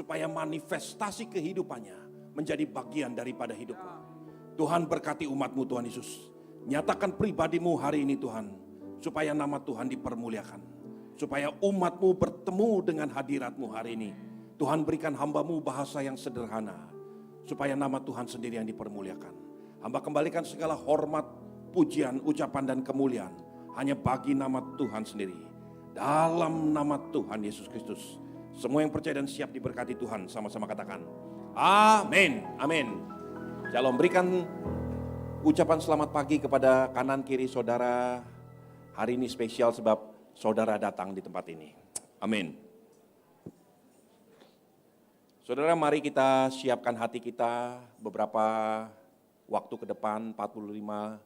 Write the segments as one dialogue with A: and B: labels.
A: supaya manifestasi kehidupannya menjadi bagian daripada hidupmu. Tuhan berkati umat-Mu Tuhan Yesus. Nyatakan pribadi-Mu hari ini Tuhan, supaya nama Tuhan dipermuliakan. Supaya umat-Mu bertemu dengan hadirat-Mu hari ini. Tuhan berikan hamba-Mu bahasa yang sederhana, supaya nama Tuhan sendiri yang dipermuliakan. Hamba kembalikan segala hormat, pujian, ucapan dan kemuliaan hanya bagi nama Tuhan sendiri. Dalam nama Tuhan Yesus Kristus. Semua yang percaya dan siap diberkati Tuhan, sama-sama katakan amin, amin. Shalom, berikan ucapan selamat pagi kepada kanan kiri saudara. Hari ini spesial sebab saudara datang di tempat ini. Amin. Saudara, mari kita siapkan hati kita beberapa waktu ke depan, 45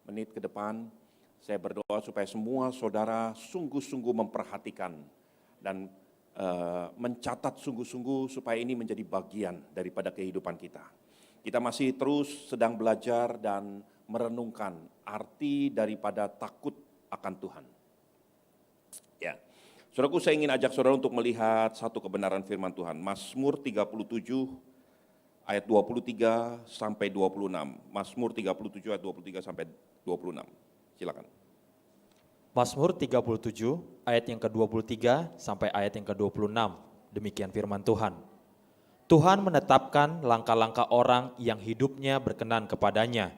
A: menit ke depan. Saya berdoa supaya semua saudara sungguh-sungguh memperhatikan dan mencatat sungguh-sungguh supaya ini menjadi bagian daripada kehidupan kita. Kita masih terus sedang belajar dan merenungkan arti daripada takut akan Tuhan. Ya, saudaraku, saya ingin ajak saudara untuk melihat satu kebenaran firman Tuhan. Mazmur 37 ayat 23 sampai 26. Mazmur 37 ayat 23 sampai 26. Silakan.
B: Mazmur 37 ayat yang ke-23 sampai ayat yang ke-26. Demikian firman Tuhan. Tuhan menetapkan langkah-langkah orang yang hidupnya berkenan kepadanya.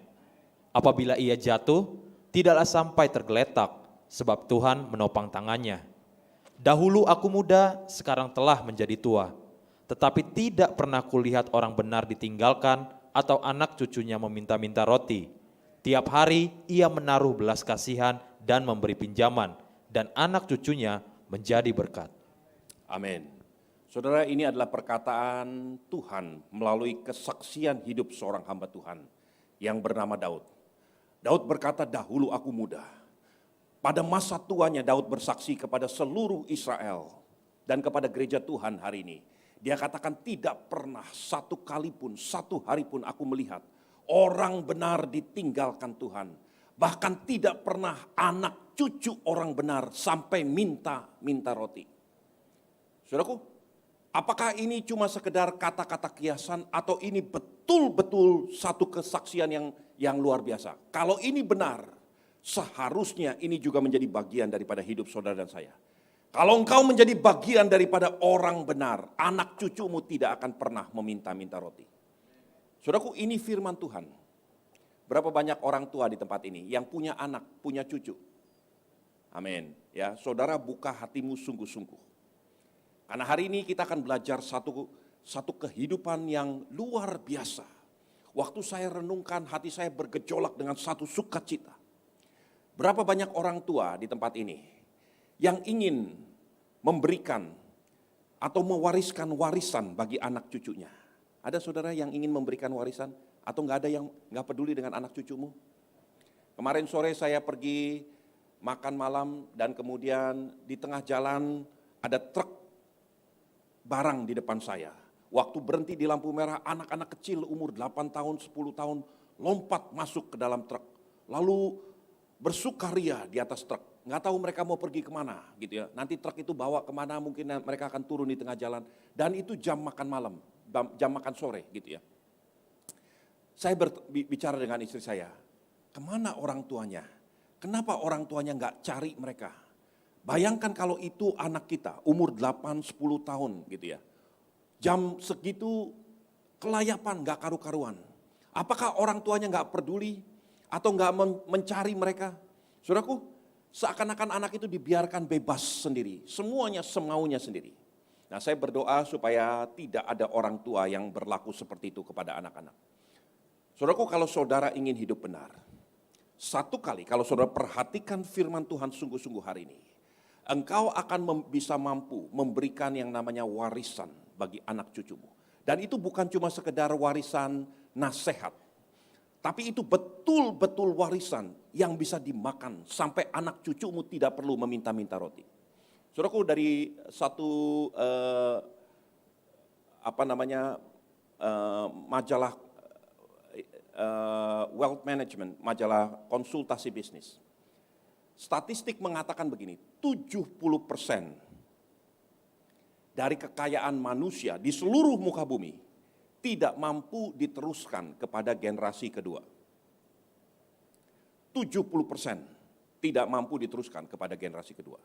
B: Apabila ia jatuh, tidaklah sampai tergeletak, sebab Tuhan menopang tangannya. Dahulu aku muda, sekarang telah menjadi tua. Tetapi tidak pernah kulihat orang benar ditinggalkan atau anak cucunya meminta-minta roti. Tiap hari ia menaruh belas kasihan dan memberi pinjaman, dan anak cucunya menjadi berkat.
A: Amin. Saudara, ini adalah perkataan Tuhan melalui kesaksian hidup seorang hamba Tuhan yang bernama Daud. Daud berkata, dahulu aku muda. Pada masa tuanya Daud bersaksi kepada seluruh Israel dan kepada gereja Tuhan hari ini. Dia katakan, tidak pernah satu kali pun, satu hari pun aku melihat orang benar ditinggalkan Tuhan. Bahkan tidak pernah anak cucu orang benar sampai minta roti. Saudaraku, apakah ini cuma sekedar kata-kata kiasan atau ini betul-betul satu kesaksian yang luar biasa? Kalau ini benar, seharusnya ini juga menjadi bagian daripada hidup saudara dan saya. Kalau engkau menjadi bagian daripada orang benar, anak cucumu tidak akan pernah meminta-minta roti. Saudaraku, ini firman Tuhan. Berapa banyak orang tua di tempat ini yang punya anak, punya cucu? Amin. Ya, saudara, buka hatimu sungguh-sungguh. Karena hari ini kita akan belajar satu kehidupan yang luar biasa. Waktu saya renungkan, hati saya bergejolak dengan satu sukacita. Berapa banyak orang tua di tempat ini yang ingin memberikan atau mewariskan warisan bagi anak cucunya? Ada saudara yang ingin memberikan warisan? Atau nggak ada yang nggak peduli dengan anak cucumu? Kemarin sore saya pergi makan malam dan kemudian di tengah jalan ada truk barang di depan saya. Waktu berhenti di lampu merah, anak-anak kecil umur 8 tahun, 10 tahun lompat masuk ke dalam truk. Lalu bersukaria di atas truk. Nggak tahu mereka mau pergi kemana gitu ya. Nanti truk itu bawa kemana, mungkin mereka akan turun di tengah jalan. Dan itu jam makan malam, jam makan sore gitu ya. Saya bicara dengan istri saya, kemana orang tuanya? Kenapa orang tuanya nggak cari mereka? Bayangkan kalau itu anak kita, umur 8-10 tahun gitu ya. Jam segitu kelayapan nggak karu-karuan. Apakah orang tuanya nggak peduli atau nggak mencari mereka? Saudaraku, seakan-akan anak itu dibiarkan bebas sendiri. Semuanya semaunya sendiri. Nah, saya berdoa supaya tidak ada orang tua yang berlaku seperti itu kepada anak-anak. Saudaraku, kalau saudara ingin hidup benar, satu kali kalau saudara perhatikan firman Tuhan sungguh-sungguh hari ini, engkau akan bisa mampu memberikan yang namanya warisan bagi anak cucumu. Dan itu bukan cuma sekedar warisan nasihat, tapi itu betul-betul warisan yang bisa dimakan sampai anak cucumu tidak perlu meminta-minta roti. Saudaraku, dari satu majalah Wealth Management, majalah konsultasi bisnis. Statistik mengatakan begini, 70% dari kekayaan manusia di seluruh muka bumi tidak mampu diteruskan kepada generasi kedua. 70% tidak mampu diteruskan kepada generasi kedua.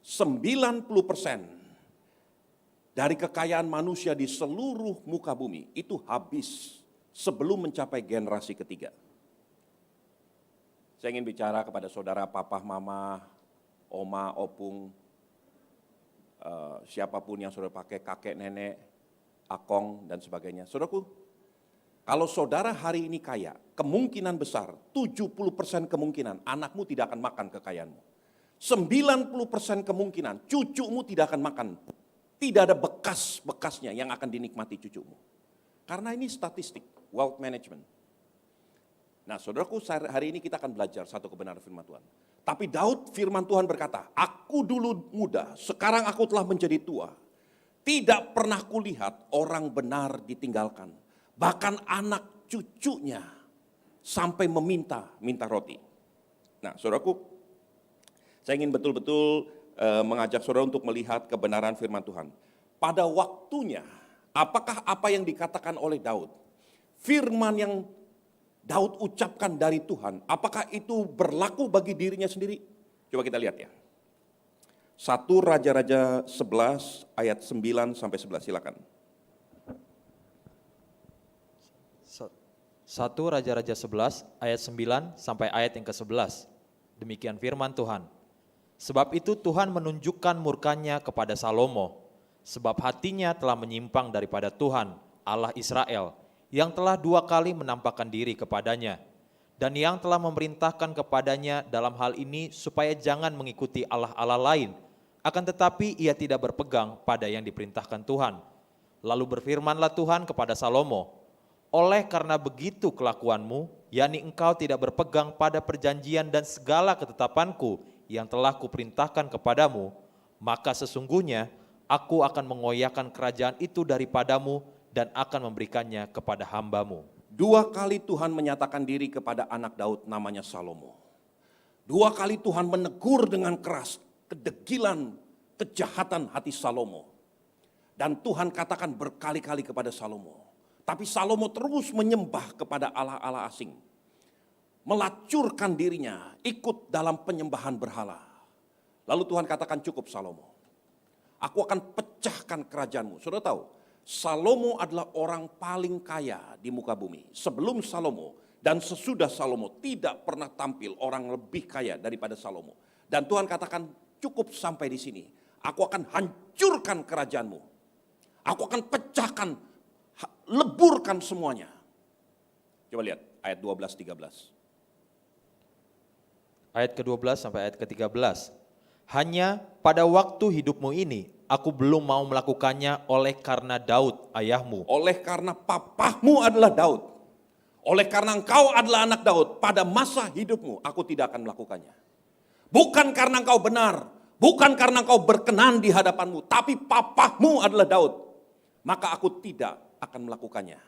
A: 90% dari kekayaan manusia di seluruh muka bumi itu habis sebelum mencapai generasi ketiga. Saya ingin bicara kepada saudara, papa, mama, oma, opung, siapapun yang saudara pakai, kakek, nenek, akong, dan sebagainya. Saudaraku, kalau saudara hari ini kaya, kemungkinan besar, 70% kemungkinan anakmu tidak akan makan kekayaanmu. 90% kemungkinan cucumu tidak akan makan. Tidak ada bekas-bekasnya yang akan dinikmati cucumu. Karena ini statistik, wealth management. Nah, saudaraku, hari ini kita akan belajar satu kebenaran firman Tuhan. Tapi Daud, firman Tuhan berkata, aku dulu muda, sekarang aku telah menjadi tua. Tidak pernah kulihat orang benar ditinggalkan. Bahkan anak cucunya sampai meminta roti. Nah, saudaraku, saya ingin betul-betul mengajak saudara untuk melihat kebenaran firman Tuhan. Pada waktunya, apakah apa yang dikatakan oleh Daud, firman yang Daud ucapkan dari Tuhan, apakah itu berlaku bagi dirinya sendiri? Coba kita lihat ya. 1 Raja-Raja 11 ayat 9 sampai 11, silakan.
B: 1 Raja-Raja 11 ayat 9 sampai ayat yang ke-11. Demikian firman Tuhan. Sebab itu Tuhan menunjukkan murkanya kepada Salomo, sebab hatinya telah menyimpang daripada Tuhan, Allah Israel, yang telah 2 kali menampakkan diri kepadanya, dan yang telah memerintahkan kepadanya dalam hal ini supaya jangan mengikuti Allah-Allah lain, akan tetapi ia tidak berpegang pada yang diperintahkan Tuhan. Lalu berfirmanlah Tuhan kepada Salomo, oleh karena begitu kelakuanmu, yakni engkau tidak berpegang pada perjanjian dan segala ketetapanku yang telah kuperintahkan kepadamu, maka sesungguhnya aku akan mengoyakkan kerajaan itu daripadamu dan akan memberikannya kepada hambamu.
A: 2 kali Tuhan menyatakan diri kepada anak Daud namanya Salomo. 2 kali Tuhan menegur dengan keras kedegilan, kejahatan hati Salomo. Dan Tuhan katakan berkali-kali kepada Salomo. Tapi Salomo terus menyembah kepada Allah-Allah asing. Melacurkan dirinya, ikut dalam penyembahan berhala. Lalu Tuhan katakan, cukup Salomo. Aku akan pecahkan kerajaanmu. Saudara tahu, Salomo adalah orang paling kaya di muka bumi. Sebelum Salomo dan sesudah Salomo tidak pernah tampil orang lebih kaya daripada Salomo. Dan Tuhan katakan, cukup sampai di sini. Aku akan hancurkan kerajaanmu. Aku akan pecahkan, leburkan semuanya. Coba lihat ayat 12-13.
B: Ayat ke-12 sampai ayat ke-13. Hanya pada waktu hidupmu ini, aku belum mau melakukannya oleh karena Daud ayahmu.
A: Oleh karena papahmu adalah Daud. Oleh karena engkau adalah anak Daud, pada masa hidupmu aku tidak akan melakukannya. Bukan karena engkau benar, bukan karena engkau berkenan di hadapanmu, tapi papahmu adalah Daud. Maka aku tidak akan melakukannya.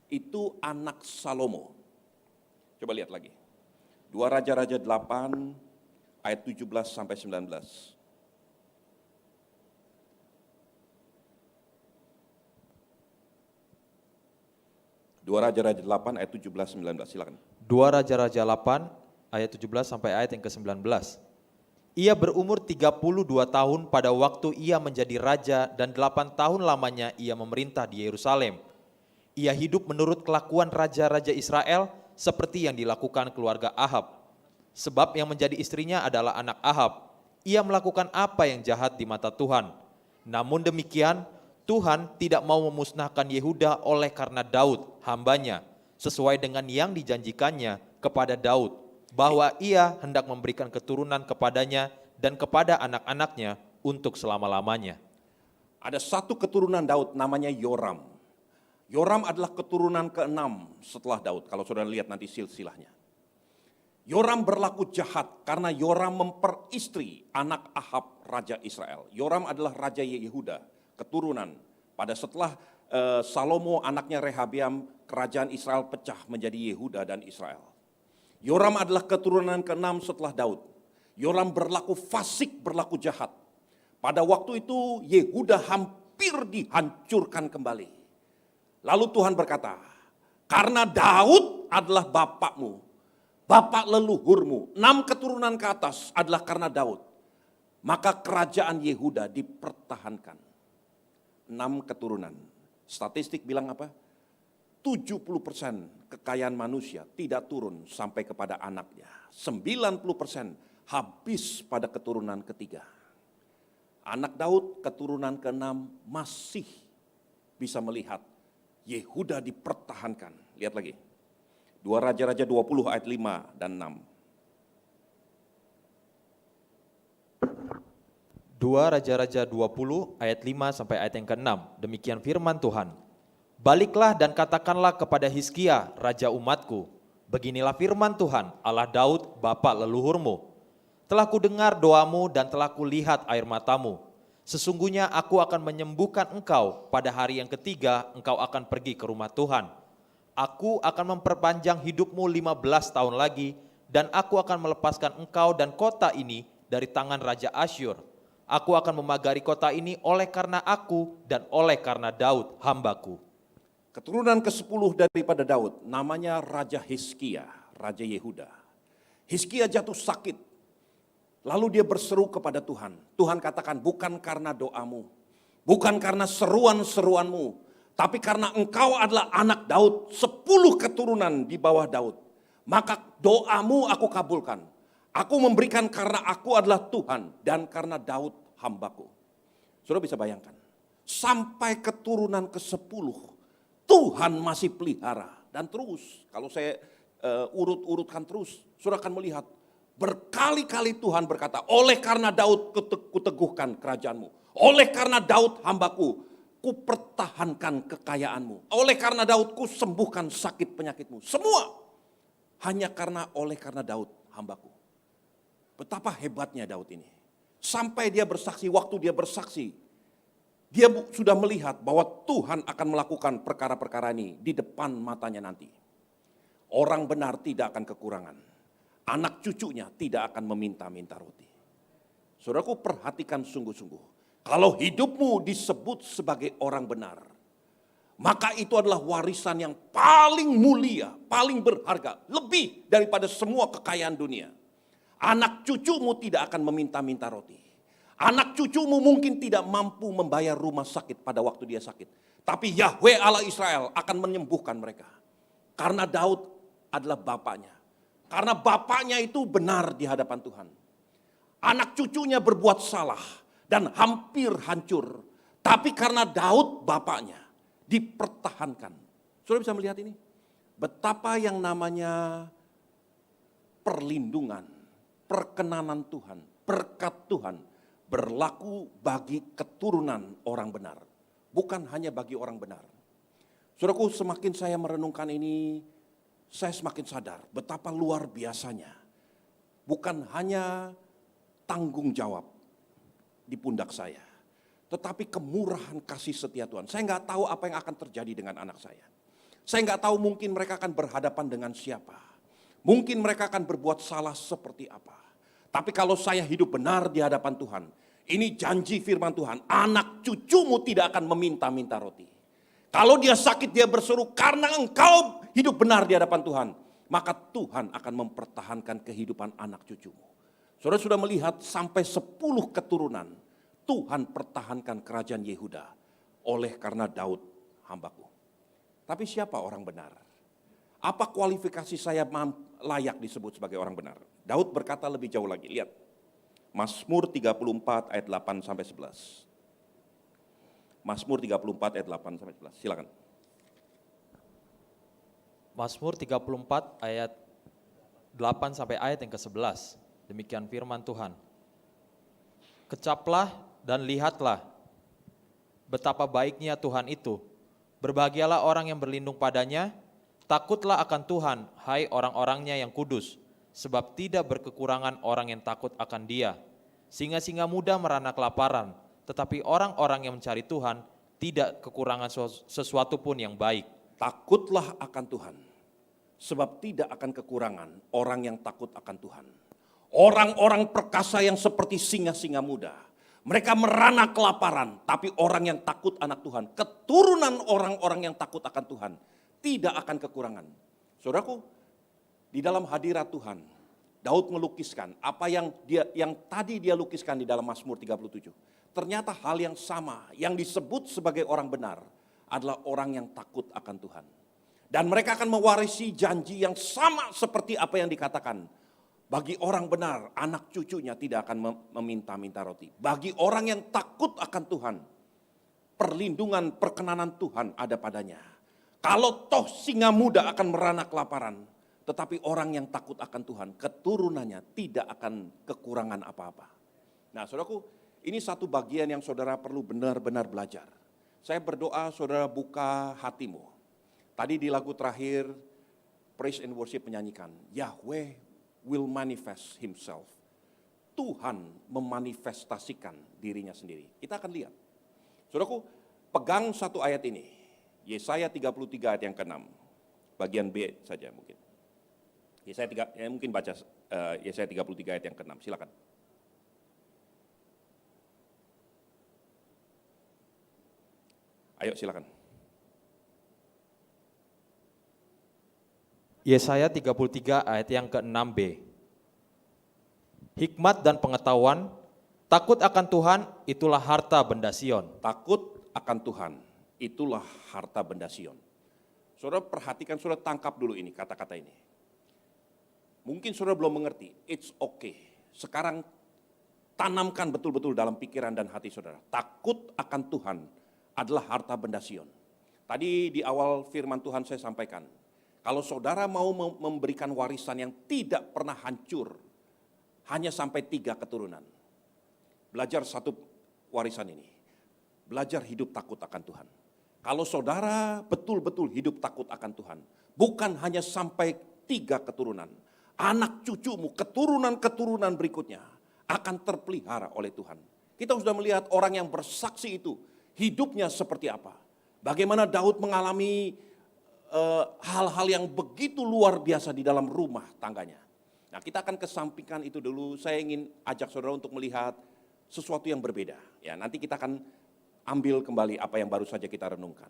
A: Itu anak Salomo. Coba lihat lagi. 2 Raja-Raja 8 ayat 17 sampai 19. 2 Raja-Raja 8 ayat 17-19, silakan.
B: 2 Raja-Raja 8 ayat 17 sampai ayat yang ke-19. Ia berumur 32 tahun pada waktu ia menjadi raja dan 8 tahun lamanya ia memerintah di Yerusalem. Ia hidup menurut kelakuan raja-raja Israel seperti yang dilakukan keluarga Ahab. Sebab yang menjadi istrinya adalah anak Ahab. Ia melakukan apa yang jahat di mata Tuhan. Namun demikian, Tuhan tidak mau memusnahkan Yehuda oleh karena Daud, hambanya, sesuai dengan yang dijanjikannya kepada Daud, bahwa ia hendak memberikan keturunan kepadanya dan kepada anak-anaknya untuk selama-lamanya.
A: Ada satu keturunan Daud namanya Yoram. Yoram adalah keturunan ke-6 setelah Daud, kalau saudara lihat nanti silsilahnya. Yoram berlaku jahat karena Yoram memperistri anak Ahab, raja Israel. Yoram adalah raja Yehuda, keturunan. Pada setelah Salomo anaknya Rehabeam, kerajaan Israel pecah menjadi Yehuda dan Israel. Yoram adalah keturunan ke-6 setelah Daud. Yoram berlaku fasik, berlaku jahat. Pada waktu itu Yehuda hampir dihancurkan kembali. Lalu Tuhan berkata, karena Daud adalah bapakmu, bapak leluhurmu, 6 keturunan ke atas adalah karena Daud. Maka kerajaan Yehuda dipertahankan. 6 keturunan. Statistik bilang apa? 70% kekayaan manusia tidak turun sampai kepada anaknya. 90% habis pada keturunan ketiga. Anak Daud keturunan ke-6 masih bisa melihat Yehuda dipertahankan. Lihat lagi. 2 Raja-Raja 20 ayat 5 dan 6.
B: 2 Raja-Raja 20 ayat 5 sampai ayat yang ke-6. Demikian firman Tuhan. Baliklah dan katakanlah kepada Hizkia, raja umatku, beginilah firman Tuhan, Allah Daud, bapak leluhurmu. Telah kudengar doamu dan telah kulihat air matamu. Sesungguhnya aku akan menyembuhkan engkau, pada hari yang ketiga engkau akan pergi ke rumah Tuhan. Aku akan memperpanjang hidupmu 15 tahun lagi, dan aku akan melepaskan engkau dan kota ini dari tangan Raja Asyur. Aku akan memagari kota ini oleh karena aku dan oleh karena Daud hambaku.
A: Keturunan ke-10 daripada Daud, namanya Raja Hizkia, Raja Yehuda. Hizkia jatuh sakit, lalu dia berseru kepada Tuhan. Tuhan katakan, bukan karena doamu, bukan karena seruan-seruanmu, tapi karena engkau adalah anak Daud, 10 keturunan di bawah Daud. Maka doamu aku kabulkan. Aku memberikan karena aku adalah Tuhan dan karena Daud hambaku. Saudara bisa bayangkan, sampai keturunan ke-10, Tuhan masih pelihara. Dan terus, kalau saya urut-urutkan terus, saudara akan melihat berkali-kali Tuhan berkata, oleh karena Daud kuteguhkan kerajaanmu, oleh karena Daud hambaku, kupertahankan kekayaanmu, oleh karena Daud kusembuhkan sakit penyakitmu. Semua hanya oleh karena Daud hambaku. Betapa hebatnya Daud ini. Sampai dia bersaksi, waktu dia bersaksi, dia sudah melihat bahwa Tuhan akan melakukan perkara-perkara ini di depan matanya nanti. Orang benar tidak akan kekurangan. Anak cucunya tidak akan meminta-minta roti. Saudaraku, perhatikan sungguh-sungguh. Kalau hidupmu disebut sebagai orang benar, maka itu adalah warisan yang paling mulia, paling berharga, lebih daripada semua kekayaan dunia. Anak cucumu tidak akan meminta-minta roti. Anak cucumu mungkin tidak mampu membayar rumah sakit pada waktu dia sakit. Tapi Yahweh Allah Israel akan menyembuhkan mereka. Karena Daud adalah bapaknya. Karena bapaknya itu benar di hadapan Tuhan. Anak cucunya berbuat salah dan hampir hancur. Tapi karena Daud bapaknya dipertahankan. Saudara bisa melihat ini? Betapa yang namanya perlindungan, perkenanan Tuhan, berkat Tuhan berlaku bagi keturunan orang benar, bukan hanya bagi orang benar. Saudaraku, semakin saya merenungkan ini, saya semakin sadar betapa luar biasanya. Bukan hanya tanggung jawab di pundak saya, tetapi kemurahan kasih setia Tuhan. Saya nggak tahu apa yang akan terjadi dengan anak saya. Saya nggak tahu mungkin mereka akan berhadapan dengan siapa. Mungkin mereka akan berbuat salah seperti apa. Tapi kalau saya hidup benar di hadapan Tuhan, ini janji firman Tuhan, anak cucumu tidak akan meminta-minta roti. Kalau dia sakit, dia berseru, karena engkau hidup benar di hadapan Tuhan, maka Tuhan akan mempertahankan kehidupan anak cucumu. Saudara sudah melihat sampai 10 keturunan, Tuhan pertahankan kerajaan Yehuda oleh karena Daud hambaku. Tapi siapa orang benar? Apa kualifikasi saya layak disebut sebagai orang benar? Daud berkata lebih jauh lagi, lihat. Mazmur 34 ayat 8 sampai 11. Mazmur 34 ayat 8 sampai 11, silakan.
B: Mazmur 34 ayat 8 sampai ayat yang ke-11. Demikian firman Tuhan. Kecaplah dan lihatlah betapa baiknya Tuhan itu. Berbahagialah orang yang berlindung padanya. Takutlah akan Tuhan, hai orang-orangnya yang kudus. Sebab tidak berkekurangan orang yang takut akan Dia. Singa-singa muda merana kelaparan, tetapi orang-orang yang mencari Tuhan tidak kekurangan sesuatu pun yang baik.
A: Takutlah akan Tuhan, sebab tidak akan kekurangan orang yang takut akan Tuhan. Orang-orang perkasa yang seperti singa-singa muda, Mereka merana kelaparan, tapi orang yang takut anak Tuhan, keturunan orang-orang yang takut akan Tuhan, tidak akan kekurangan. Saudaraku, di dalam hadirat Tuhan, Daud melukiskan apa yang tadi dia lukiskan di dalam Mazmur 37. Ternyata hal yang sama yang disebut sebagai orang benar adalah orang yang takut akan Tuhan. Dan mereka akan mewarisi janji yang sama seperti apa yang dikatakan. Bagi orang benar, anak cucunya tidak akan meminta-minta roti. Bagi orang yang takut akan Tuhan, perlindungan, perkenanan Tuhan ada padanya. Kalau toh singa muda akan merana kelaparan, tetapi orang yang takut akan Tuhan, keturunannya tidak akan kekurangan apa-apa. Nah, saudaraku, ini satu bagian yang saudara perlu benar-benar belajar. Saya berdoa saudara buka hatimu. Tadi di lagu terakhir, Praise and Worship menyanyikan, Yahweh will manifest himself. Tuhan memanifestasikan dirinya sendiri. Kita akan lihat. Saudaraku, pegang satu ayat ini. Yesaya 33 ayat yang ke-6. Bagian B saja mungkin. Mungkin baca Yesaya 33 ayat yang ke-6. Silakan. Ayo silakan.
B: Yesaya 33 ayat yang ke-6b. Hikmat dan pengetahuan, takut akan Tuhan, itulah harta benda Sion.
A: Takut akan Tuhan, itulah harta benda Sion. Saudara perhatikan, saudara tangkap dulu ini kata-kata ini. Mungkin saudara belum mengerti, it's okay. Sekarang tanamkan betul-betul dalam pikiran dan hati saudara. Takut akan Tuhan adalah harta benda Sion. Tadi di awal firman Tuhan saya sampaikan, kalau saudara mau memberikan warisan yang tidak pernah hancur, hanya sampai 3 keturunan. Belajar satu warisan ini. Belajar hidup takut akan Tuhan. Kalau saudara betul-betul hidup takut akan Tuhan, bukan hanya sampai 3 keturunan. Anak cucumu, keturunan-keturunan berikutnya akan terpelihara oleh Tuhan. Kita sudah melihat orang yang bersaksi itu, hidupnya seperti apa. Bagaimana Daud mengalami hal-hal yang begitu luar biasa di dalam rumah tangganya. Nah, kita akan kesampingkan itu dulu. Saya ingin ajak saudara untuk melihat sesuatu yang berbeda. Ya, nanti kita akan ambil kembali apa yang baru saja kita renungkan.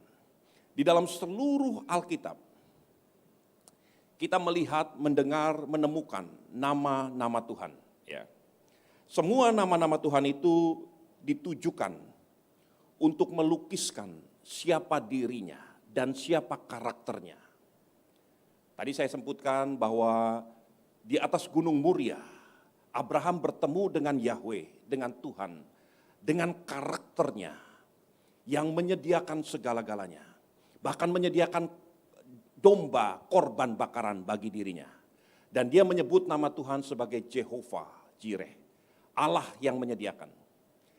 A: Di dalam seluruh Alkitab, kita melihat, mendengar, menemukan nama-nama Tuhan. Ya. Semua nama-nama Tuhan itu ditujukan untuk melukiskan siapa dirinya dan siapa karakternya. Tadi saya sebutkan bahwa di atas Gunung Muria, Abraham bertemu dengan Yahweh, dengan Tuhan, dengan karakternya yang menyediakan segala-galanya. Bahkan menyediakan domba, korban bakaran bagi dirinya. Dan dia menyebut nama Tuhan sebagai Jehovah Jireh, Allah yang menyediakan.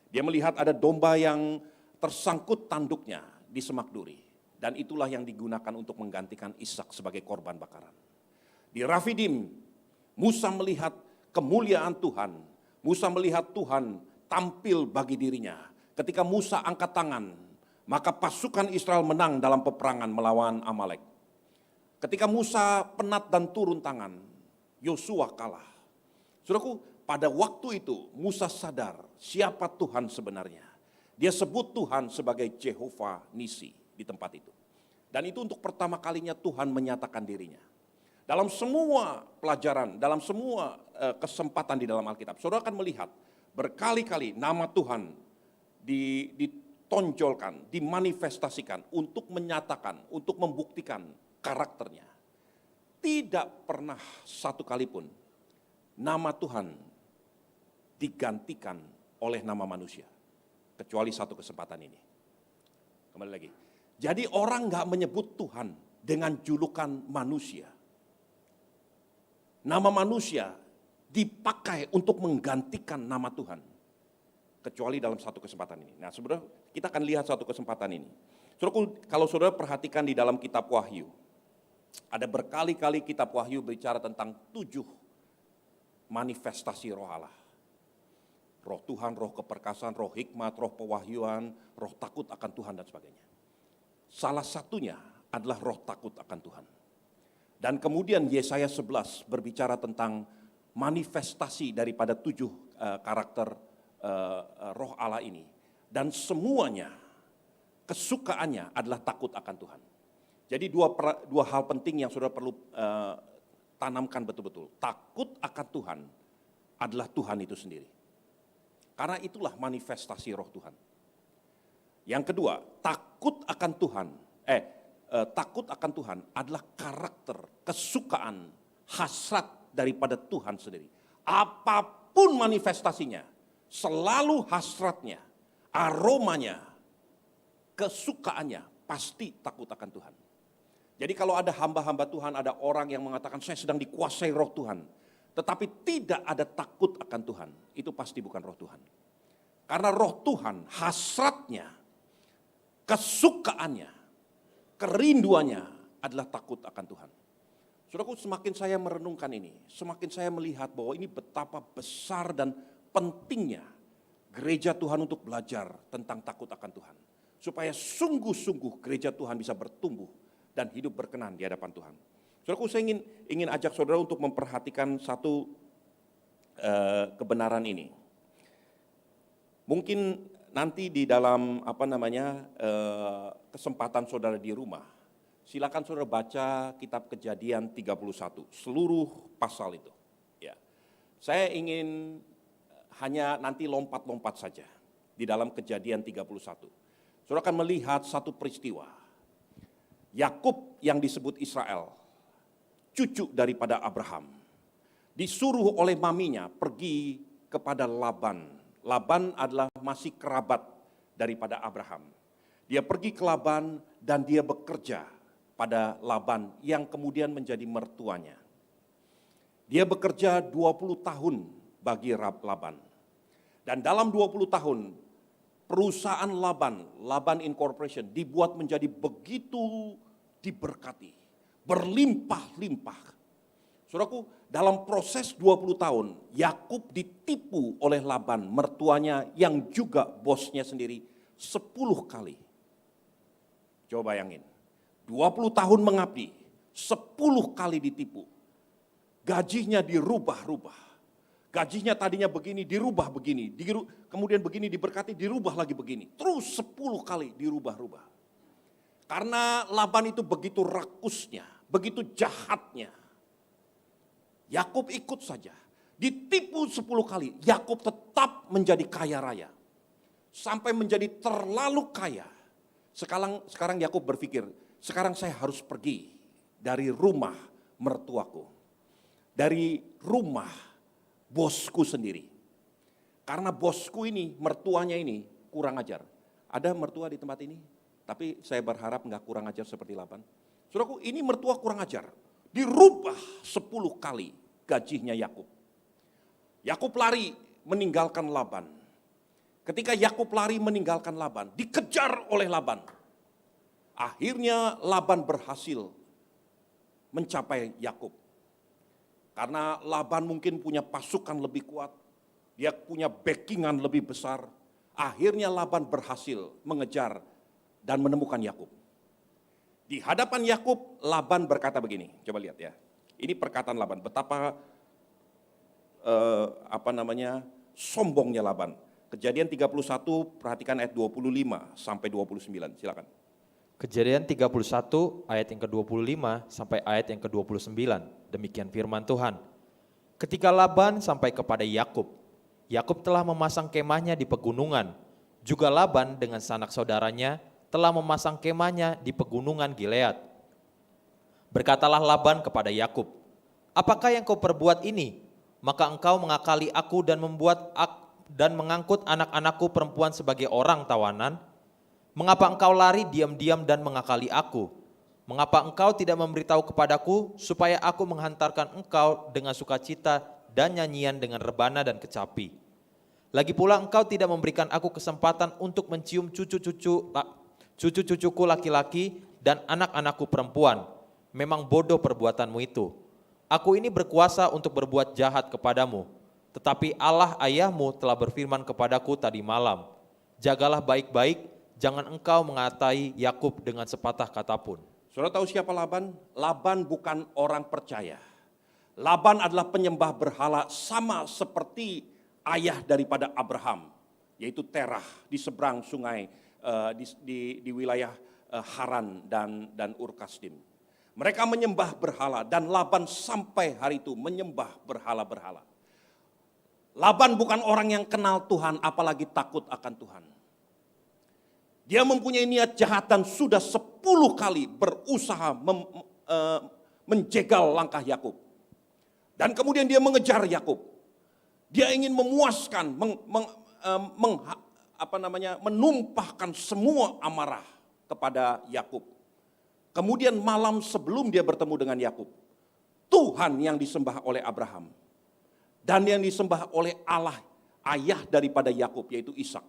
A: Dia melihat ada domba yang tersangkut tanduknya di semak duri. Dan itulah yang digunakan untuk menggantikan Ishak sebagai korban bakaran. Di Rafidim, Musa melihat kemuliaan Tuhan. Musa melihat Tuhan tampil bagi dirinya. Ketika Musa angkat tangan, maka pasukan Israel menang dalam peperangan melawan Amalek. Ketika Musa penat dan turun tangan, Yosua kalah. Saudaraku, pada waktu itu Musa sadar siapa Tuhan sebenarnya. Dia sebut Tuhan sebagai Jehovah Nisi di tempat itu. Dan itu untuk pertama kalinya Tuhan menyatakan dirinya. Dalam semua pelajaran, dalam semua kesempatan di dalam Alkitab, saudara akan melihat berkali-kali nama Tuhan ditonjolkan, dimanifestasikan untuk menyatakan, untuk membuktikan karakternya. Tidak pernah satu kali pun nama Tuhan digantikan oleh nama manusia. Kecuali satu kesempatan ini. Kembali lagi. Jadi orang gak menyebut Tuhan dengan julukan manusia. Nama manusia dipakai untuk menggantikan nama Tuhan. Kecuali dalam satu kesempatan ini. Nah, saudara, kita akan lihat satu kesempatan ini. Saudara, kalau saudara perhatikan di dalam kitab Wahyu, ada berkali-kali kitab Wahyu bicara tentang 7 manifestasi roh Allah. Roh Tuhan, roh keperkasaan, roh hikmat, roh pewahyuan, roh takut akan Tuhan dan sebagainya. Salah satunya adalah roh takut akan Tuhan. Dan kemudian Yesaya 11 berbicara tentang manifestasi daripada 7 karakter roh Allah ini. Dan semuanya, kesukaannya adalah takut akan Tuhan. Jadi dua hal penting yang saudara perlu tanamkan betul-betul. Takut akan Tuhan adalah Tuhan itu sendiri. Karena itulah manifestasi roh Tuhan. Yang kedua, takut akan Tuhan adalah karakter, kesukaan, hasrat daripada Tuhan sendiri. Apapun manifestasinya, selalu hasratnya, aromanya, kesukaannya, pasti takut akan Tuhan. Jadi kalau ada hamba-hamba Tuhan, ada orang yang mengatakan saya sedang dikuasai roh Tuhan, tetapi tidak ada takut akan Tuhan, itu pasti bukan roh Tuhan. Karena roh Tuhan, hasratnya, kesukaannya, kerinduannya adalah takut akan Tuhan. Saudaraku, semakin saya merenungkan ini, semakin saya melihat bahwa ini betapa besar dan pentingnya gereja Tuhan untuk belajar tentang takut akan Tuhan. Supaya sungguh-sungguh gereja Tuhan bisa bertumbuh dan hidup berkenan di hadapan Tuhan. Saudaraku, saya ingin ajak saudara untuk memperhatikan satu kebenaran ini. Mungkin nanti di dalam kesempatan saudara di rumah, silakan saudara baca kitab Kejadian 31, seluruh pasal itu. Ya. Saya ingin hanya nanti lompat-lompat saja di dalam Kejadian 31. Saudara akan melihat satu peristiwa. Yakub yang disebut Israel, cucu daripada Abraham, disuruh oleh maminya pergi kepada Laban. Laban adalah masih kerabat daripada Abraham. Dia pergi ke Laban dan dia bekerja pada Laban yang kemudian menjadi mertuanya. Dia bekerja 20 tahun bagi Laban. Dan dalam 20 tahun perusahaan Laban Incorporation dibuat menjadi begitu diberkati, berlimpah-limpah. Saudaraku, dalam proses 20 tahun, Yakub ditipu oleh Laban, mertuanya yang juga bosnya sendiri 10 kali. Coba bayangin, 20 tahun mengabdi, 10 kali ditipu. Gajinya dirubah-rubah. Gajinya tadinya begini, dirubah begini. Kemudian begini diberkati, dirubah lagi begini. Terus 10 kali dirubah-rubah. Karena Laban itu begitu rakusnya, begitu jahatnya. Yakub ikut saja. Ditipu 10 kali, Yakub tetap menjadi kaya raya. Sampai menjadi terlalu kaya. Sekarang Yakub berpikir, sekarang saya harus pergi dari rumah mertuaku. Dari rumah bosku sendiri. Karena bosku ini, mertuanya ini kurang ajar. Ada mertua di tempat ini? Tapi saya berharap enggak kurang ajar seperti Laban. Saudaraku, ini mertua kurang ajar. Dirubah 10 kali gajinya Yakub. Yakub lari meninggalkan Laban. Ketika Yakub lari meninggalkan Laban, dikejar oleh Laban. Akhirnya Laban berhasil mencapai Yakub. Karena Laban mungkin punya pasukan lebih kuat, dia punya backingan lebih besar. Akhirnya Laban berhasil mengejar dan menemukan Yakub. Di hadapan Yakub, Laban berkata begini, coba lihat ya. Ini perkataan Laban, betapa sombongnya Laban. Kejadian 31, perhatikan ayat 25 sampai 29, silakan.
B: Kejadian 31 ayat yang ke-25 sampai ayat yang ke-29. Demikian firman Tuhan. Ketika Laban sampai kepada Yakub, Yakub telah memasang kemahnya di pegunungan. Juga Laban dengan sanak saudaranya telah memasang kemahnya di pegunungan Gilead. Berkatalah Laban kepada Yakub, "Apakah yang kau perbuat ini? Maka engkau mengakali aku dan mengangkut anak-anakku perempuan sebagai orang tawanan? Mengapa engkau lari diam-diam dan mengakali aku? Mengapa engkau tidak memberitahu kepadaku supaya aku menghantarkan engkau dengan sukacita dan nyanyian dengan rebana dan kecapi? Lagi pula engkau tidak memberikan aku kesempatan untuk mencium cucu-cucuku laki-laki dan anak-anakku perempuan. Memang bodoh perbuatanmu itu. Aku ini berkuasa untuk berbuat jahat kepadamu. Tetapi Allah ayahmu telah berfirman kepadaku tadi malam, jagalah baik-baik, jangan engkau mengatai Yakub dengan sepatah kata pun."
A: Saudara tahu siapa Laban? Laban bukan orang percaya. Laban adalah penyembah berhala sama seperti ayah daripada Abraham, yaitu Terah di seberang sungai di wilayah Haran dan Ur Kasdim. Mereka menyembah berhala dan Laban sampai hari itu menyembah berhala-berhala. Laban bukan orang yang kenal Tuhan, apalagi takut akan Tuhan. Dia mempunyai niat jahat dan sudah 10 kali berusaha menjegal langkah Yakub. Dan kemudian dia mengejar Yakub. Dia ingin memuaskan, menumpahkan semua amarah kepada Yakub. Kemudian malam sebelum dia bertemu dengan Yakub, Tuhan yang disembah oleh Abraham dan yang disembah oleh Allah ayah daripada Yakub yaitu Ishak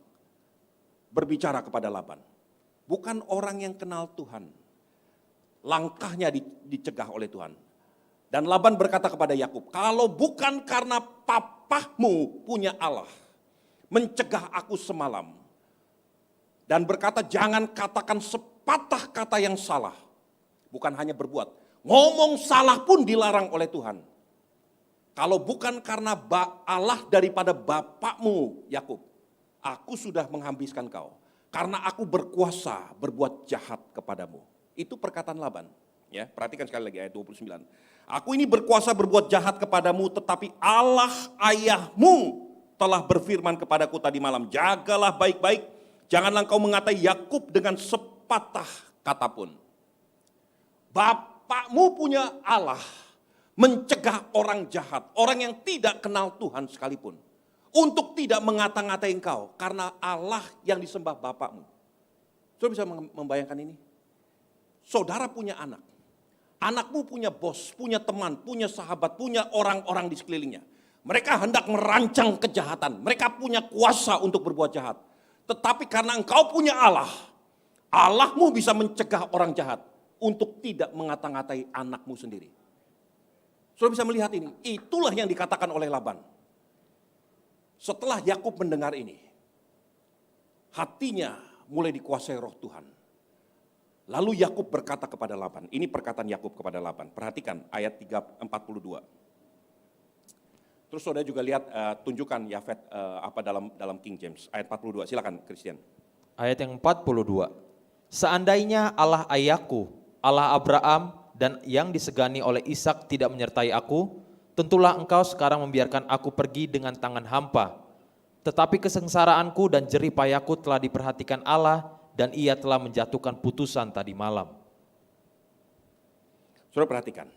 A: berbicara kepada Laban. Bukan orang yang kenal Tuhan. Langkahnya dicegah oleh Tuhan. Dan Laban berkata kepada Yakub, kalau bukan karena papahmu punya Allah mencegah aku semalam dan berkata jangan katakan sepatah kata yang salah. Bukan hanya berbuat, ngomong salah pun dilarang oleh Tuhan. Kalau bukan karena Allah daripada bapakmu Yakub, aku sudah menghabiskan kau. Karena aku berkuasa berbuat jahat kepadamu. Itu perkataan Laban. Ya, perhatikan sekali lagi ayat 29. Aku ini berkuasa berbuat jahat kepadamu, tetapi Allah ayahmu telah berfirman kepadaku tadi malam, jagalah baik-baik, janganlah engkau mengatai Yakub dengan sepatah kata pun. Bapakmu punya Allah mencegah orang jahat, orang yang tidak kenal Tuhan sekalipun, untuk tidak mengata-ngatai engkau, karena Allah yang disembah bapakmu. Saudara bisa membayangkan ini? Saudara punya anak, anakmu punya bos, punya teman, punya sahabat, punya orang-orang di sekelilingnya. Mereka hendak merancang kejahatan, mereka punya kuasa untuk berbuat jahat. Tetapi karena engkau punya Allah, Allahmu bisa mencegah orang jahat untuk tidak mengata-ngatai anakmu sendiri. Saudara bisa melihat ini, itulah yang dikatakan oleh Laban. Setelah Yakub mendengar ini, hatinya mulai dikuasai roh Tuhan. Lalu Yakub berkata kepada Laban, ini perkataan Yakub kepada Laban. Perhatikan ayat 42. Terus saudara juga lihat tunjukkan Yafet dalam King James ayat 42. Silakan Christian.
B: Ayat yang 42. Seandainya Allah ayahku, Allah Abraham dan yang disegani oleh Ishak tidak menyertai aku, tentulah engkau sekarang membiarkan aku pergi dengan tangan hampa. Tetapi kesengsaraanku dan jerih payahku telah diperhatikan Allah dan ia telah menjatuhkan putusan tadi malam.
A: Saudara perhatikan,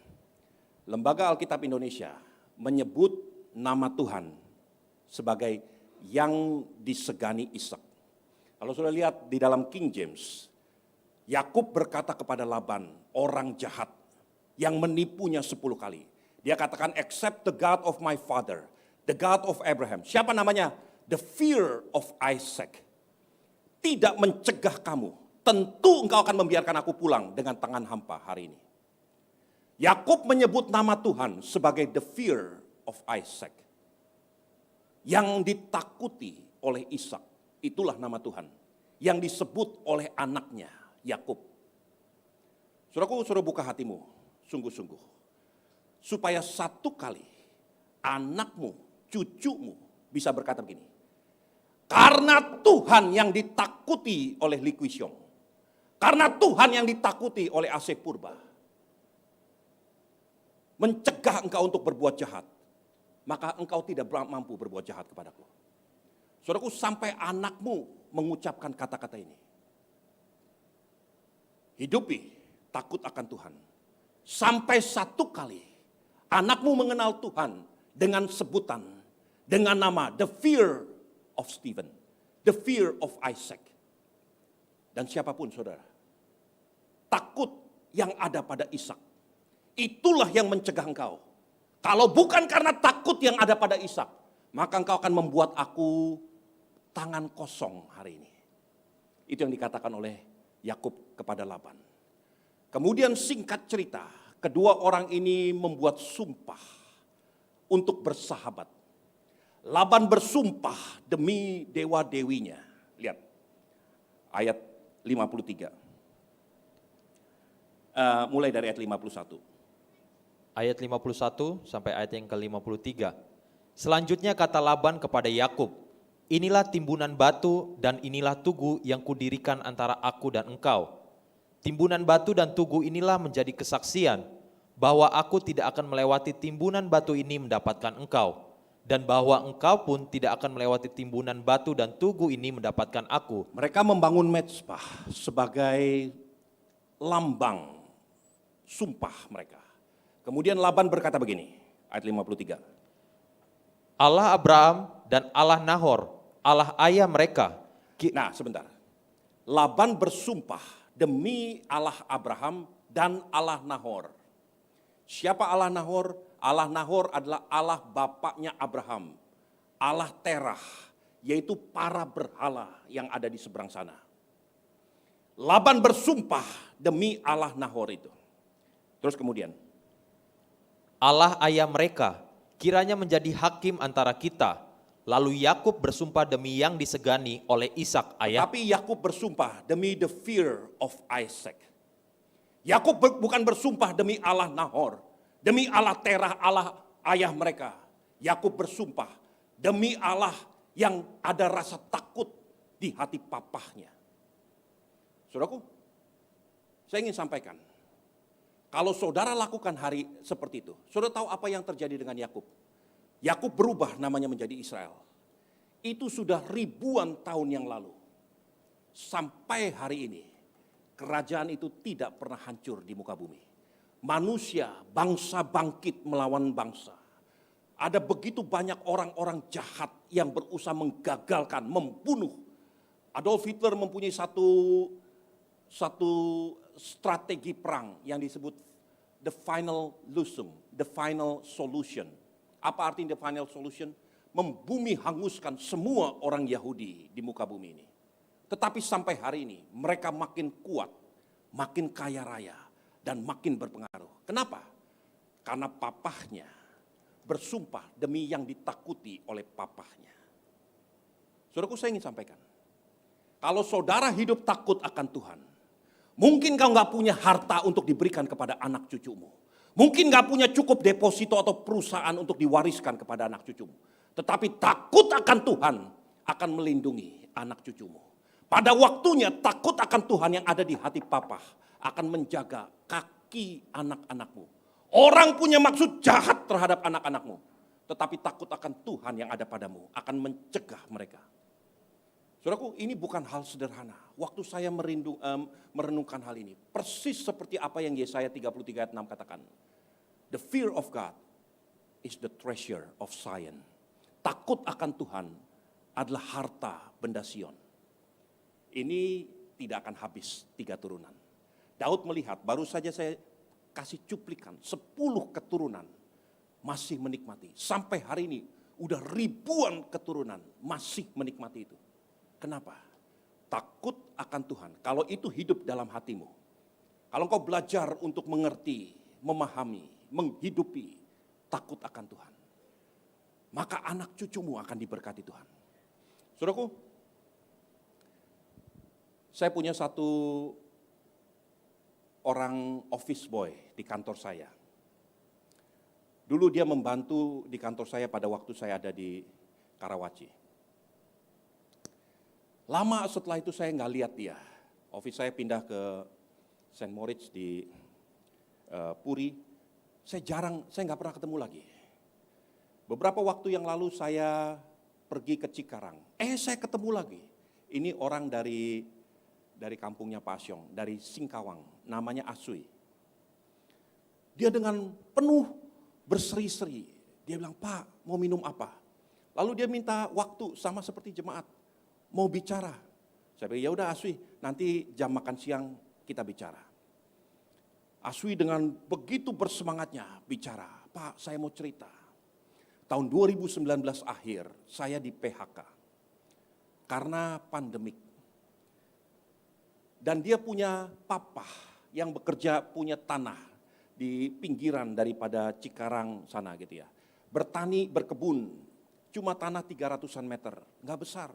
A: Lembaga Alkitab Indonesia menyebut nama Tuhan sebagai yang disegani Ishak. Kalau saudara lihat di dalam King James, Yakub berkata kepada Laban, orang jahat yang menipunya 10 kali. Dia katakan, except the God of my father, the God of Abraham. Siapa namanya? The fear of Isaac. Tidak mencegah kamu. Tentu engkau akan membiarkan aku pulang dengan tangan hampa hari ini. Yakub menyebut nama Tuhan sebagai the fear of Isaac. Yang ditakuti oleh Ishak. Itulah nama Tuhan. Yang disebut oleh anaknya, Yakub. Saudaraku, saudara buka hatimu, sungguh-sungguh. Supaya satu kali anakmu, cucumu bisa berkata begini. Karena Tuhan yang ditakuti oleh Li Kuisyong. Karena Tuhan yang ditakuti oleh Asep Purba. Mencegah engkau untuk berbuat jahat. Maka engkau tidak mampu berbuat jahat kepadaku. Saudaraku, sampai anakmu mengucapkan kata-kata ini. Hidupi takut akan Tuhan. Sampai satu kali anakmu mengenal Tuhan dengan sebutan, dengan nama the fear of Stephen, the fear of Isaac. Dan siapapun saudara, takut yang ada pada Ishak, itulah yang mencegah engkau. Kalau bukan karena takut yang ada pada Ishak, maka engkau akan membuat aku tangan kosong hari ini. Itu yang dikatakan oleh Yakub kepada Laban. Kemudian singkat cerita, kedua orang ini membuat sumpah untuk bersahabat. Laban bersumpah demi dewa-dewinya. Lihat ayat 53. Mulai dari ayat 51.
B: Ayat 51 sampai ayat yang ke-53. Selanjutnya kata Laban kepada Yakub, inilah timbunan batu dan inilah tugu yang kudirikan antara aku dan engkau. Timbunan batu dan tugu inilah menjadi kesaksian bahwa aku tidak akan melewati timbunan batu ini mendapatkan engkau, dan bahwa engkau pun tidak akan melewati timbunan batu dan tugu ini mendapatkan aku.
A: Mereka membangun mezbah sebagai lambang sumpah mereka. Kemudian Laban berkata begini, ayat 53.
B: Allah Abraham dan Allah Nahor, Allah ayah mereka.
A: Nah, sebentar. Laban bersumpah demi Allah Abraham dan Allah Nahor. Siapa Allah Nahor? Allah Nahor adalah Allah bapaknya Abraham, Allah Terah, yaitu para berhala yang ada di seberang sana. Laban bersumpah demi Allah Nahor itu. Terus kemudian,
B: Allah ayah mereka, kiranya menjadi hakim antara kita. Lalu Yakub bersumpah demi yang disegani oleh Ishak ayah.
A: tapi Yakub bersumpah demi the fear of Isaac. Yakub bukan bersumpah demi Allah Nahor, demi Allah Terah, Allah ayah mereka. Yakub bersumpah demi Allah yang ada rasa takut di hati papahnya. Saudaraku, saya ingin sampaikan, kalau saudara lakukan hari seperti itu, saudara tahu apa yang terjadi dengan Yakub? Yakub berubah namanya menjadi Israel. Itu sudah ribuan tahun yang lalu. Sampai hari ini, kerajaan itu tidak pernah hancur di muka bumi. Manusia, bangsa bangkit melawan bangsa. Ada begitu banyak orang-orang jahat yang berusaha menggagalkan, membunuh. Adolf Hitler mempunyai satu strategi perang yang disebut the final solution. Apa artinya the final solution? Membumi hanguskan semua orang Yahudi di muka bumi ini. Tetapi sampai hari ini mereka makin kuat, makin kaya raya, dan makin berpengaruh. Kenapa? Karena papahnya bersumpah demi yang ditakuti oleh papahnya. Saudaraku, saya ingin sampaikan, kalau saudara hidup takut akan Tuhan, mungkin kau nggak punya harta untuk diberikan kepada anak cucumu. Mungkin nggak punya cukup deposito atau perusahaan untuk diwariskan kepada anak cucumu. Tetapi takut akan Tuhan akan melindungi anak cucumu. Pada waktunya takut akan Tuhan yang ada di hati papa akan menjaga kaki anak-anakmu. Orang punya maksud jahat terhadap anak-anakmu. Tetapi takut akan Tuhan yang ada padamu akan mencegah mereka. Saudaraku, ini bukan hal sederhana. Waktu saya merenungkan hal ini, persis seperti apa yang Yesaya 33 ayat 6 katakan. The fear of God is the treasure of Zion. Takut akan Tuhan adalah harta benda Sion. Ini tidak akan habis 3 turunan. Daud melihat, baru saja saya kasih cuplikan, 10 keturunan masih menikmati. Sampai hari ini, udah ribuan keturunan masih menikmati itu. Kenapa? Takut akan Tuhan. Kalau itu hidup dalam hatimu. Kalau engkau belajar untuk mengerti, memahami, menghidupi, takut akan Tuhan. Maka anak cucumu akan diberkati Tuhan. Saudaraku, saya punya satu orang office boy di kantor saya. Dulu dia membantu di kantor saya pada waktu saya ada di Karawaci. Lama setelah itu saya nggak lihat dia. Office saya pindah ke St. Moritz di Puri. Saya nggak pernah ketemu lagi. Beberapa waktu yang lalu saya pergi ke Cikarang. Saya ketemu lagi. Ini orang dari kampungnya Pak Asyong, dari Singkawang, namanya Asui. Dia dengan penuh berseri-seri. Dia bilang, Pak, mau minum apa? Lalu dia minta waktu sama seperti jemaat, mau bicara. Saya bilang, ya udah Asui, nanti jam makan siang kita bicara. Asui dengan begitu bersemangatnya bicara, Pak, saya mau cerita. Tahun 2019 akhir, saya di PHK karena pandemik. Dan dia punya papa yang bekerja punya tanah di pinggiran daripada Cikarang sana gitu ya. Bertani, berkebun, cuma tanah 300-an meter, nggak besar.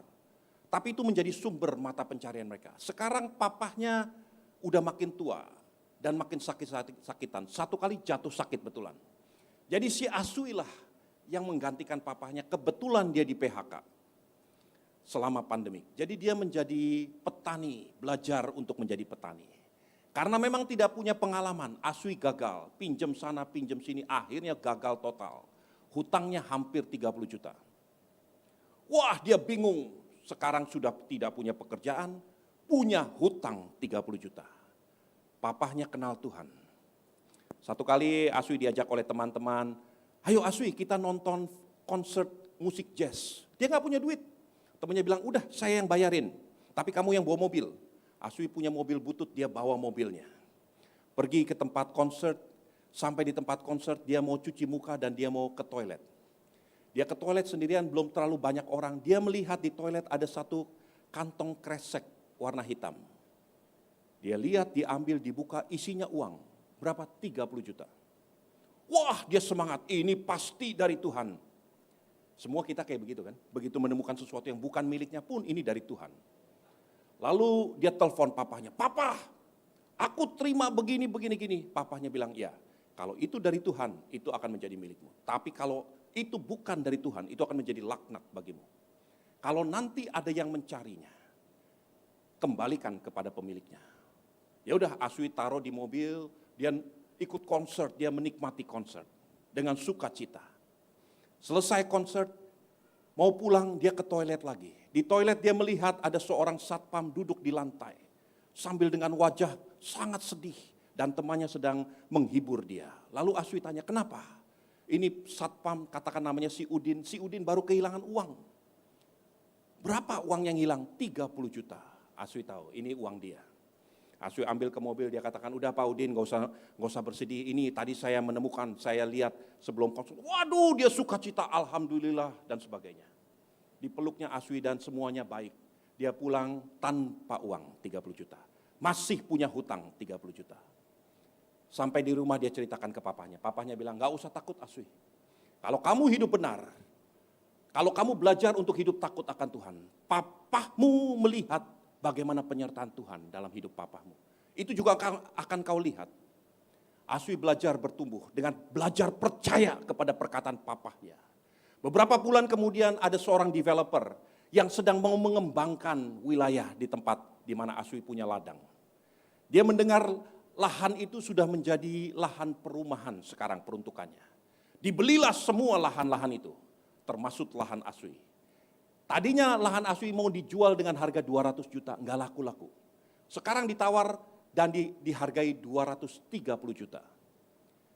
A: Tapi itu menjadi sumber mata pencarian mereka. Sekarang papahnya udah makin tua dan makin sakit-sakitan. Satu kali jatuh sakit betulan. Jadi si Asui lah yang menggantikan papahnya, kebetulan dia di PHK selama pandemik. Jadi dia menjadi petani, belajar untuk menjadi petani. Karena memang tidak punya pengalaman, Aswi gagal, pinjam sana, pinjam sini, akhirnya gagal total. Hutangnya hampir 30 juta. Wah, dia bingung, sekarang sudah tidak punya pekerjaan, punya hutang 30 juta. Papahnya kenal Tuhan. Satu kali Aswi diajak oleh teman-teman, ayo Aswi kita nonton konser musik jazz. Dia nggak punya duit. Temannya bilang, udah saya yang bayarin, tapi kamu yang bawa mobil. Aswi punya mobil butut, dia bawa mobilnya. Pergi ke tempat konser, sampai di tempat konser dia mau cuci muka dan dia mau ke toilet. Dia ke toilet sendirian, belum terlalu banyak orang. Dia melihat di toilet ada satu kantong kresek warna hitam. Dia lihat, diambil, dibuka, isinya uang. Berapa? 30 juta. Wah, dia semangat, ini pasti dari Tuhan. Semua kita kayak begitu kan, begitu menemukan sesuatu yang bukan miliknya pun ini dari Tuhan. Lalu dia telepon papahnya, papa, aku terima begini, begini. Papahnya bilang, ya kalau itu dari Tuhan, itu akan menjadi milikmu. Tapi kalau itu bukan dari Tuhan, itu akan menjadi laknat bagimu. Kalau nanti ada yang mencarinya, kembalikan kepada pemiliknya. Ya udah, Aswi taruh di mobil, dia ikut konser, dia menikmati konser dengan sukacita. Selesai konser, mau pulang dia ke toilet lagi. Di toilet dia melihat ada seorang satpam duduk di lantai. Sambil dengan wajah sangat sedih dan temannya sedang menghibur dia. Lalu Aswi tanya, kenapa? Ini satpam, katakan namanya si Udin baru kehilangan uang. Berapa uang yang hilang? 30 juta. Aswi tahu, ini uang dia. Aswi ambil ke mobil, dia katakan, udah Pak Udin, gak usah bersedih. Ini tadi saya menemukan, saya lihat sebelum konsul. Waduh, dia sukacita, alhamdulillah dan sebagainya. Dipeluknya Aswi dan semuanya baik. Dia pulang tanpa uang 30 juta. Masih punya hutang 30 juta. Sampai di rumah dia ceritakan ke papahnya. Papahnya bilang, gak usah takut Aswi. Kalau kamu hidup benar, kalau kamu belajar untuk hidup takut akan Tuhan, papahmu melihat bagaimana penyertaan Tuhan dalam hidup papahmu. Itu juga akan kau lihat. Aswi belajar bertumbuh dengan belajar percaya kepada perkataan papahnya. Beberapa bulan kemudian ada seorang developer yang sedang mau mengembangkan wilayah di tempat di mana Aswi punya ladang. Dia mendengar lahan itu sudah menjadi lahan perumahan sekarang peruntukannya. Dibelilah semua lahan-lahan itu, termasuk lahan Aswi. Tadinya lahan Aswi mau dijual dengan harga 200 juta, enggak laku-laku. Sekarang ditawar dan dihargai 230 juta.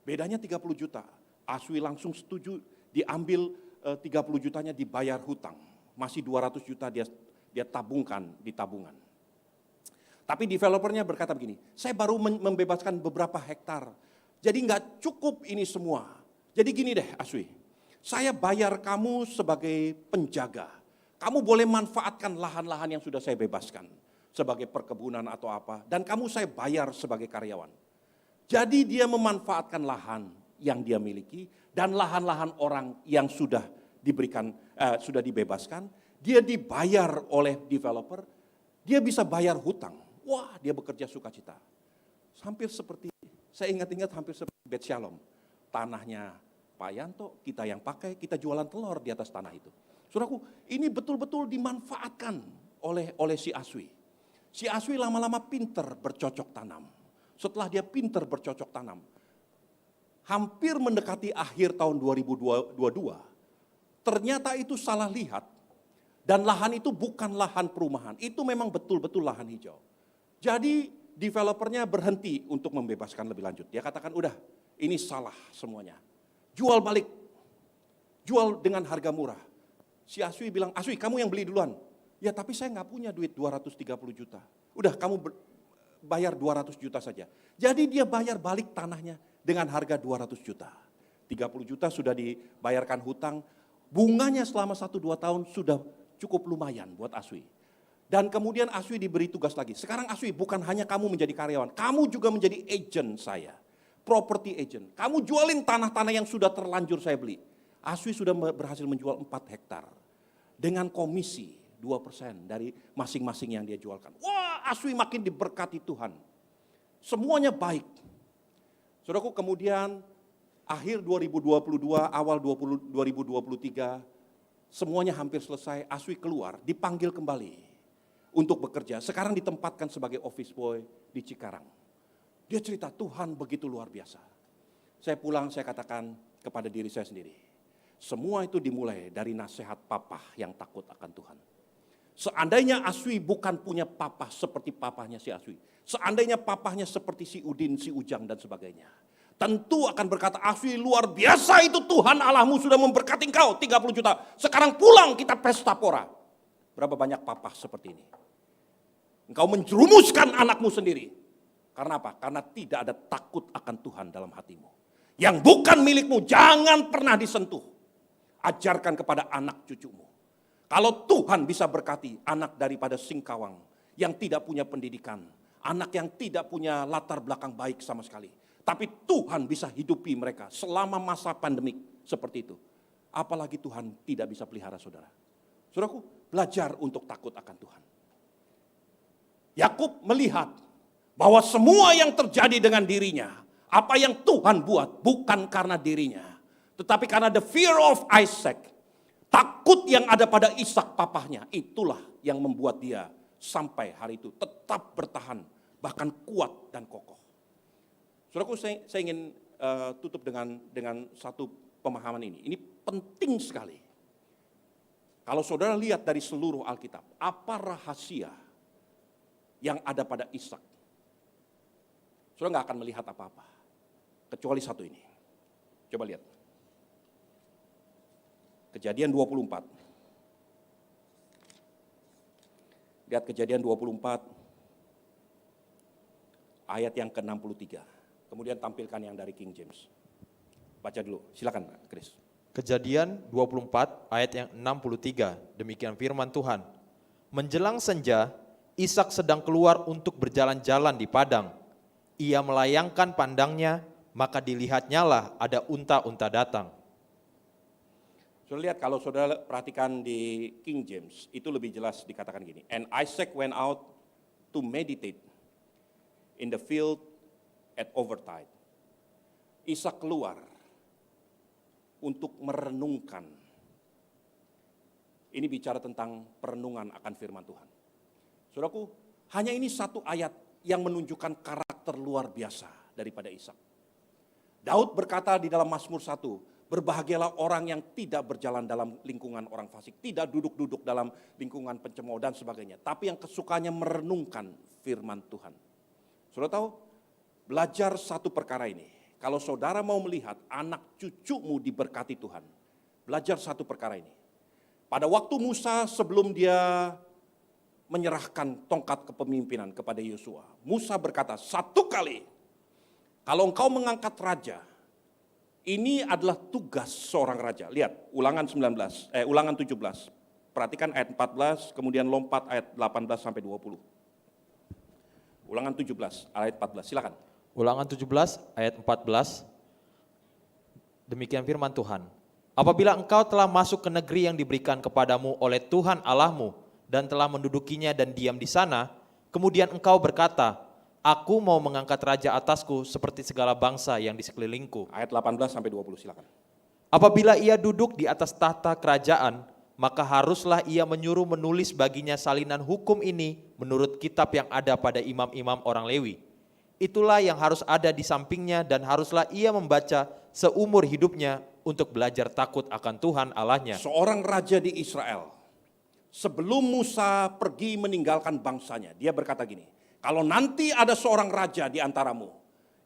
A: Bedanya 30 juta. Aswi langsung setuju, diambil 30 jutanya dibayar hutang. Masih 200 juta dia tabungkan di tabungan. Tapi developernya berkata begini, saya baru membebaskan beberapa hektar. Jadi enggak cukup ini semua. Jadi gini deh Aswi, saya bayar kamu sebagai penjaga. Kamu boleh manfaatkan lahan-lahan yang sudah saya bebaskan sebagai perkebunan atau apa, dan kamu saya bayar sebagai karyawan. Jadi dia memanfaatkan lahan yang dia miliki dan lahan-lahan orang yang sudah sudah dibebaskan, dia dibayar oleh developer, dia bisa bayar hutang. Wah, dia bekerja sukacita. Hampir seperti, saya ingat-ingat hampir seperti Bet Shalom. Tanahnya Pak Yanto, kita yang pakai, kita jualan telur di atas tanah itu. Saudaraku, ini betul-betul dimanfaatkan oleh si Aswi. Si Aswi lama-lama pinter bercocok tanam. Setelah dia pinter bercocok tanam, hampir mendekati akhir tahun 2022, ternyata itu salah lihat. Dan lahan itu bukan lahan perumahan, itu memang betul-betul lahan hijau. Jadi developernya berhenti untuk membebaskan lebih lanjut. Dia katakan, udah ini salah semuanya. Jual balik, jual dengan harga murah. Si Aswi bilang, Aswi kamu yang beli duluan. Ya tapi saya nggak punya duit 230 juta. Udah kamu bayar 200 juta saja. Jadi dia bayar balik tanahnya dengan harga 200 juta. 30 juta sudah dibayarkan hutang. Bunganya selama 1-2 tahun sudah cukup lumayan buat Aswi. Dan kemudian Aswi diberi tugas lagi. Sekarang Aswi bukan hanya kamu menjadi karyawan. Kamu juga menjadi agent saya. Property agent. Kamu jualin tanah-tanah yang sudah terlanjur saya beli. Aswi sudah berhasil menjual 4 hektar. Dengan komisi 2% dari masing-masing yang dia jualkan. Wah, Aswi makin diberkati Tuhan. Semuanya baik. Saudaraku, kemudian akhir 2022, awal 2023, semuanya hampir selesai, Aswi keluar, dipanggil kembali untuk bekerja. Sekarang ditempatkan sebagai office boy di Cikarang. Dia cerita, Tuhan begitu luar biasa. Saya pulang, saya katakan kepada diri saya sendiri, semua itu dimulai dari nasihat papa yang takut akan Tuhan. Seandainya Aswi bukan punya papa seperti papahnya si Aswi, seandainya papahnya seperti si Udin, si Ujang dan sebagainya, tentu akan berkata, Aswi luar biasa itu Tuhan Allahmu sudah memberkati engkau 30 juta. Sekarang pulang kita pesta pora. Berapa banyak papah seperti ini? Engkau menjerumuskan anakmu sendiri. Karena apa? Karena tidak ada takut akan Tuhan dalam hatimu. Yang bukan milikmu jangan pernah disentuh. Ajarkan kepada anak cucumu. Kalau Tuhan bisa berkati anak daripada singkawang yang tidak punya pendidikan, anak yang tidak punya latar belakang baik sama sekali, tapi Tuhan bisa hidupi mereka selama masa pandemik seperti itu. Apalagi Tuhan tidak bisa pelihara saudara. Saudaraku, belajar untuk takut akan Tuhan. Yakub melihat bahwa semua yang terjadi dengan dirinya, apa yang Tuhan buat bukan karena dirinya, tetapi karena the fear of Isaac, takut yang ada pada Ishak papahnya, itulah yang membuat dia sampai hari itu tetap bertahan, bahkan kuat dan kokoh. Saudaraku, saya ingin tutup dengan satu pemahaman ini. Ini penting sekali. Kalau saudara lihat dari seluruh Alkitab, apa rahasia yang ada pada Ishak? Saudara nggak akan melihat apa-apa, kecuali satu ini. Coba lihat. Kejadian 24. Lihat Kejadian 24, ayat yang ke-63. Kemudian tampilkan yang dari King James. Baca dulu, silakan Chris.
B: Kejadian 24 ayat yang 63, demikian firman Tuhan. Menjelang senja, Ishak sedang keluar untuk berjalan-jalan di padang. Ia melayangkan pandangnya, maka dilihatnyalah ada unta-unta datang.
A: Saudara lihat, kalau saudara perhatikan di King James, itu lebih jelas dikatakan gini. And Isaac went out to meditate in the field at overtide. Ishak keluar untuk merenungkan. Ini bicara tentang perenungan akan firman Tuhan. Saudaraku, hanya ini satu ayat yang menunjukkan karakter luar biasa daripada Ishak. Daud berkata di dalam Mazmur 1, berbahagialah orang yang tidak berjalan dalam lingkungan orang fasik, tidak duduk-duduk dalam lingkungan pencemooh dan sebagainya, tapi yang kesukanya merenungkan firman Tuhan. Saudara tahu, belajar satu perkara ini. Kalau saudara mau melihat anak cucumu diberkati Tuhan, belajar satu perkara ini. Pada waktu Musa sebelum dia menyerahkan tongkat kepemimpinan kepada Yosua, Musa berkata, satu kali, kalau engkau mengangkat raja, ini adalah tugas seorang raja. Lihat, Ulangan 17. Perhatikan ayat 14, kemudian lompat ayat 18 sampai 20. Ulangan 17 ayat 14, silakan.
B: Ulangan 17 ayat 14, demikian firman Tuhan. Apabila engkau telah masuk ke negeri yang diberikan kepadamu oleh Tuhan Allahmu dan telah mendudukinya dan diam di sana, kemudian engkau berkata, aku mau mengangkat raja atasku seperti segala bangsa yang di sekelilingku.
A: Ayat 18 sampai 20, silakan.
B: Apabila ia duduk di atas tahta kerajaan, maka haruslah ia menyuruh menulis baginya salinan hukum ini menurut kitab yang ada pada imam-imam orang Lewi. Itulah yang harus ada di sampingnya dan haruslah ia membaca seumur hidupnya untuk belajar takut akan Tuhan Allahnya.
A: Seorang raja di Israel, sebelum Musa pergi meninggalkan bangsanya, dia berkata gini, kalau nanti ada seorang raja di antaramu,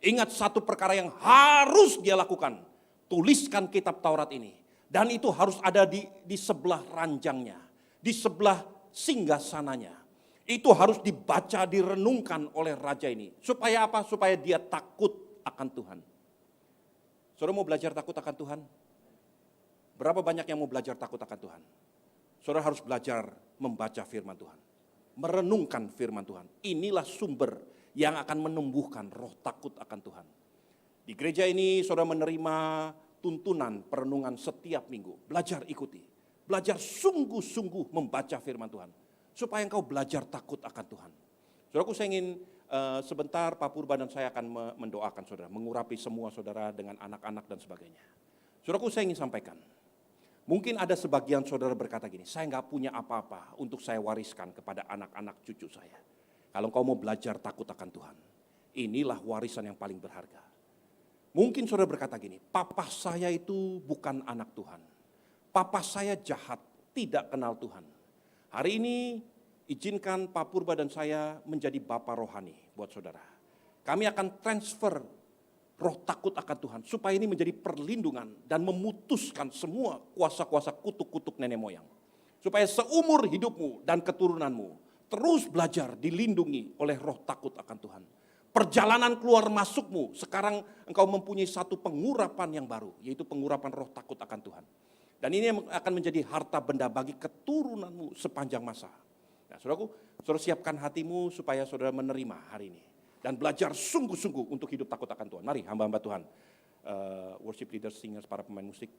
A: ingat satu perkara yang harus dia lakukan, tuliskan kitab Taurat ini. Dan itu harus ada di sebelah ranjangnya, di sebelah singgasananya. Itu harus dibaca, direnungkan oleh raja ini. Supaya apa? Supaya dia takut akan Tuhan. Saudara mau belajar takut akan Tuhan? Berapa banyak yang mau belajar takut akan Tuhan? Saudara harus belajar membaca firman Tuhan. Merenungkan firman Tuhan. Inilah sumber yang akan menumbuhkan roh takut akan Tuhan. Di gereja ini saudara menerima tuntunan perenungan setiap minggu. Belajar ikuti. Belajar sungguh-sungguh membaca firman Tuhan. Supaya engkau belajar takut akan Tuhan. Saudaraku, saya ingin sebentar Pak Purba dan saya akan mendoakan saudara, mengurapi semua saudara dengan anak-anak dan sebagainya. Saudaraku, saya ingin sampaikan, mungkin ada sebagian saudara berkata gini, saya nggak punya apa-apa untuk saya wariskan kepada anak-anak cucu saya. Kalau engkau mau belajar takut akan Tuhan, inilah warisan yang paling berharga. Mungkin saudara berkata gini, papa saya itu bukan anak Tuhan. Papa saya jahat, tidak kenal Tuhan. Hari ini izinkan Pak Purba dan saya menjadi bapa rohani buat saudara. Kami akan transfer roh takut akan Tuhan supaya ini menjadi perlindungan dan memutuskan semua kuasa-kuasa kutuk-kutuk nenek moyang. Supaya seumur hidupmu dan keturunanmu terus belajar dilindungi oleh roh takut akan Tuhan. Perjalanan keluar masukmu, sekarang engkau mempunyai satu pengurapan yang baru, yaitu pengurapan roh takut akan Tuhan. Dan ini akan menjadi harta benda bagi keturunanmu sepanjang masa. Nah, saudaraku, saudara siapkan hatimu supaya saudara menerima hari ini. Dan belajar sungguh-sungguh untuk hidup takut akan Tuhan. Mari hamba-hamba Tuhan, worship leaders, singers, para pemain musik.